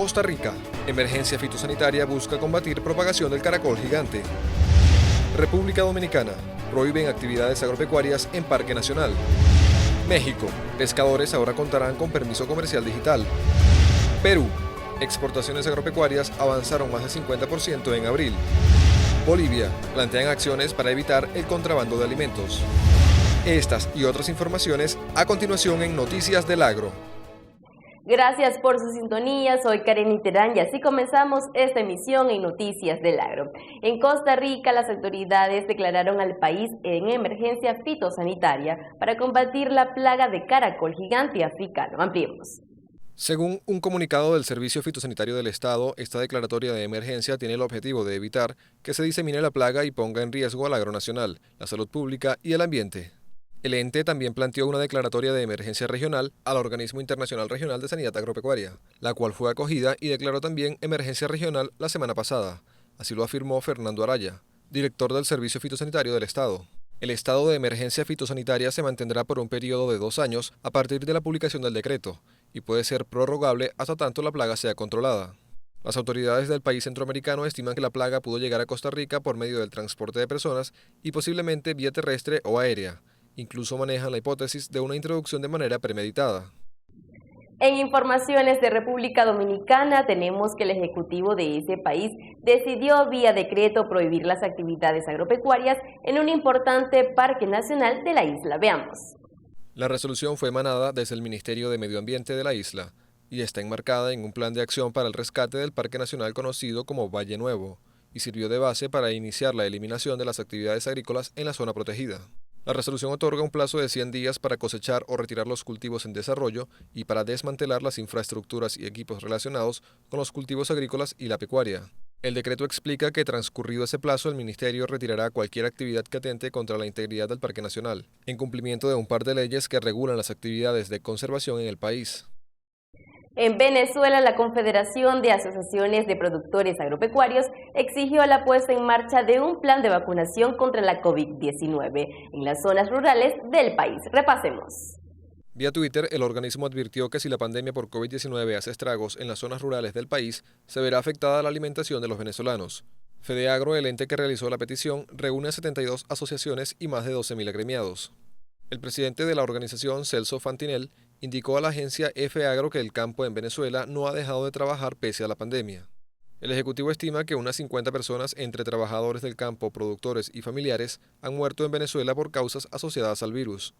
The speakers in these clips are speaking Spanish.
Costa Rica. Emergencia fitosanitaria busca combatir propagación del caracol gigante. República Dominicana. Prohíben actividades agropecuarias en Parque Nacional. México. Pescadores ahora contarán con permiso comercial digital. Perú. Exportaciones agropecuarias avanzaron más del 50% en abril. Bolivia. Plantean acciones para evitar el contrabando de alimentos. Estas y otras informaciones a continuación en Noticias del Agro. Gracias por su sintonía, soy Karen Terán y así comenzamos esta emisión en Noticias del Agro. En Costa Rica, las autoridades declararon al país en emergencia fitosanitaria para combatir la plaga de caracol gigante africano. Ampliemos. Según un comunicado del Servicio Fitosanitario del Estado, esta declaratoria de emergencia tiene el objetivo de evitar que se disemine la plaga y ponga en riesgo al agro nacional, la salud pública y el ambiente. El ente también planteó una declaratoria de emergencia regional al Organismo Internacional Regional de Sanidad Agropecuaria, la cual fue acogida y declaró también emergencia regional la semana pasada. Así lo afirmó Fernando Araya, director del Servicio Fitosanitario del Estado. El estado de emergencia fitosanitaria se mantendrá por un periodo de 2 años a partir de la publicación del decreto y puede ser prorrogable hasta tanto la plaga sea controlada. Las autoridades del país centroamericano estiman que la plaga pudo llegar a Costa Rica por medio del transporte de personas y posiblemente vía terrestre o aérea. Incluso manejan la hipótesis de una introducción de manera premeditada. En informaciones de República Dominicana tenemos que el Ejecutivo de ese país decidió vía decreto prohibir las actividades agropecuarias en un importante parque nacional de la isla. Veamos. La resolución fue emanada desde el Ministerio de Medio Ambiente de la isla y está enmarcada en un plan de acción para el rescate del parque nacional conocido como Valle Nuevo y sirvió de base para iniciar la eliminación de las actividades agrícolas en la zona protegida. La resolución otorga un plazo de 100 días para cosechar o retirar los cultivos en desarrollo y para desmantelar las infraestructuras y equipos relacionados con los cultivos agrícolas y la pecuaria. El decreto explica que transcurrido ese plazo el Ministerio retirará cualquier actividad que atente contra la integridad del Parque Nacional, en cumplimiento de un par de leyes que regulan las actividades de conservación en el país. En Venezuela, la Confederación de Asociaciones de Productores Agropecuarios exigió la puesta en marcha de un plan de vacunación contra la COVID-19 en las zonas rurales del país. Repasemos. Vía Twitter, el organismo advirtió que si la pandemia por COVID-19 hace estragos en las zonas rurales del país, se verá afectada la alimentación de los venezolanos. FedeAgro, el ente que realizó la petición, reúne a 72 asociaciones y más de 12.000 agremiados. El presidente de la organización, Celso Fantinel, indicó a la agencia FEAGRO que el campo en Venezuela no ha dejado de trabajar pese a la pandemia. El ejecutivo estima que unas 50 personas entre trabajadores del campo, productores y familiares han muerto en Venezuela por causas asociadas al virus.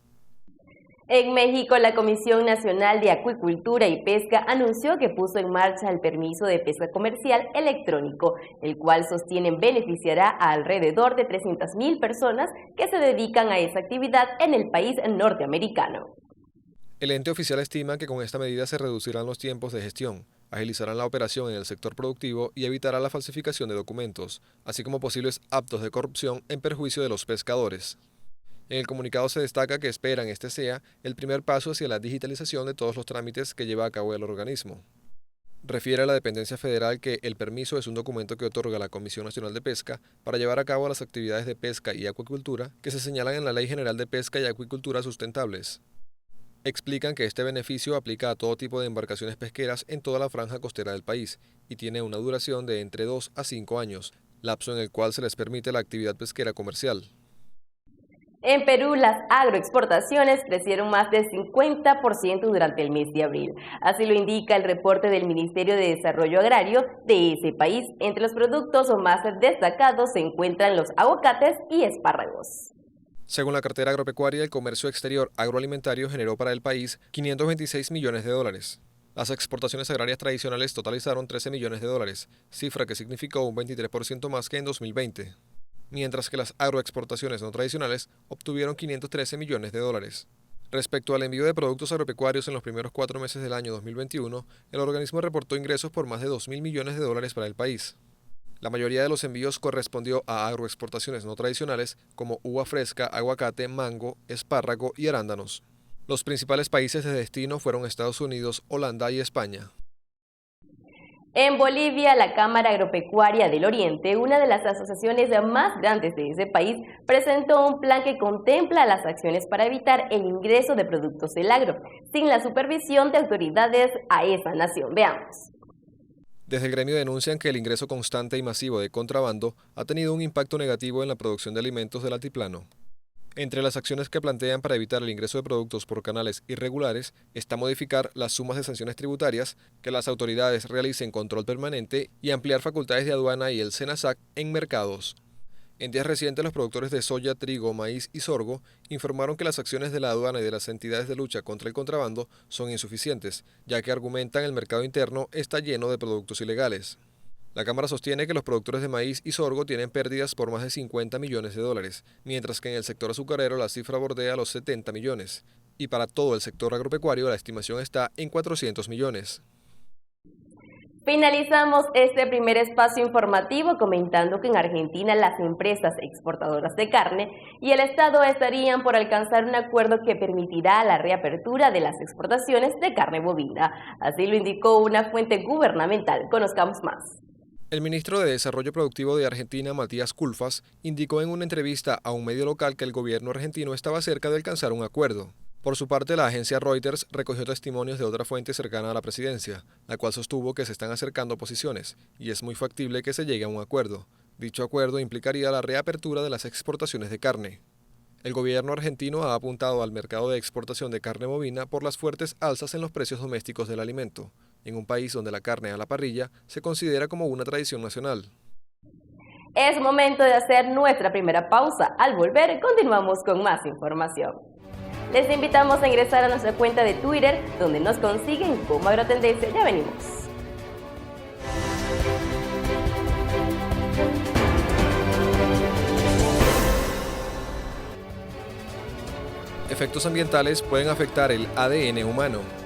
En México, la Comisión Nacional de Acuicultura y Pesca anunció que puso en marcha el permiso de pesca comercial electrónico, el cual sostienen beneficiará a alrededor de 300.000 personas que se dedican a esa actividad en el país norteamericano. El ente oficial estima que con esta medida se reducirán los tiempos de gestión, agilizarán la operación en el sector productivo y evitará la falsificación de documentos, así como posibles actos de corrupción en perjuicio de los pescadores. En el comunicado se destaca que esperan este sea el primer paso hacia la digitalización de todos los trámites que lleva a cabo el organismo. Refiere a la dependencia federal que el permiso es un documento que otorga la Comisión Nacional de Pesca para llevar a cabo las actividades de pesca y acuicultura que se señalan en la Ley General de Pesca y Acuicultura Sustentables. Explican que este beneficio aplica a todo tipo de embarcaciones pesqueras en toda la franja costera del país y tiene una duración de entre 2 a 5 años, lapso en el cual se les permite la actividad pesquera comercial. En Perú, las agroexportaciones crecieron más del 50% durante el mes de abril. Así lo indica el reporte del Ministerio de Desarrollo Agrario de ese país. Entre los productos más destacados se encuentran los aguacates y espárragos. Según la cartera agropecuaria, el comercio exterior agroalimentario generó para el país 526 millones de dólares. Las exportaciones agrarias tradicionales totalizaron 13 millones de dólares, cifra que significó un 23% más que en 2020. Mientras que las agroexportaciones no tradicionales obtuvieron 513 millones de dólares. Respecto al envío de productos agropecuarios en los primeros 4 meses del año 2021, el organismo reportó ingresos por más de 2.000 millones de dólares para el país. La mayoría de los envíos correspondió a agroexportaciones no tradicionales como uva fresca, aguacate, mango, espárrago y arándanos. Los principales países de destino fueron Estados Unidos, Holanda y España. En Bolivia, la Cámara Agropecuaria del Oriente, una de las asociaciones más grandes de ese país, presentó un plan que contempla las acciones para evitar el ingreso de productos del agro, sin la supervisión de autoridades a esa nación. Veamos. Desde el gremio denuncian que el ingreso constante y masivo de contrabando ha tenido un impacto negativo en la producción de alimentos del altiplano. Entre las acciones que plantean para evitar el ingreso de productos por canales irregulares está modificar las sumas de sanciones tributarias, que las autoridades realicen control permanente y ampliar facultades de aduana y el SENASAC en mercados. En días recientes, los productores de soya, trigo, maíz y sorgo informaron que las acciones de la aduana y de las entidades de lucha contra el contrabando son insuficientes, ya que argumentan el mercado interno está lleno de productos ilegales. La Cámara sostiene que los productores de maíz y sorgo tienen pérdidas por más de 50 millones de dólares, mientras que en el sector azucarero la cifra bordea los 70 millones, y para todo el sector agropecuario la estimación está en 400 millones. Finalizamos este primer espacio informativo comentando que en Argentina las empresas exportadoras de carne y el Estado estarían por alcanzar un acuerdo que permitirá la reapertura de las exportaciones de carne bovina. Así lo indicó una fuente gubernamental. Conozcamos más. El ministro de Desarrollo Productivo de Argentina, Matías Culfas, indicó en una entrevista a un medio local que el gobierno argentino estaba cerca de alcanzar un acuerdo. Por su parte, la agencia Reuters recogió testimonios de otra fuente cercana a la presidencia, la cual sostuvo que se están acercando posiciones y es muy factible que se llegue a un acuerdo. Dicho acuerdo implicaría la reapertura de las exportaciones de carne. El gobierno argentino ha apuntado al mercado de exportación de carne bovina por las fuertes alzas en los precios domésticos del alimento, en un país donde la carne a la parrilla se considera como una tradición nacional. Es momento de hacer nuestra primera pausa. Al volver, continuamos con más información. Les invitamos a ingresar a nuestra cuenta de Twitter, donde nos consiguen como Agrotendencia. Ya venimos. Efectos ambientales pueden afectar el ADN humano.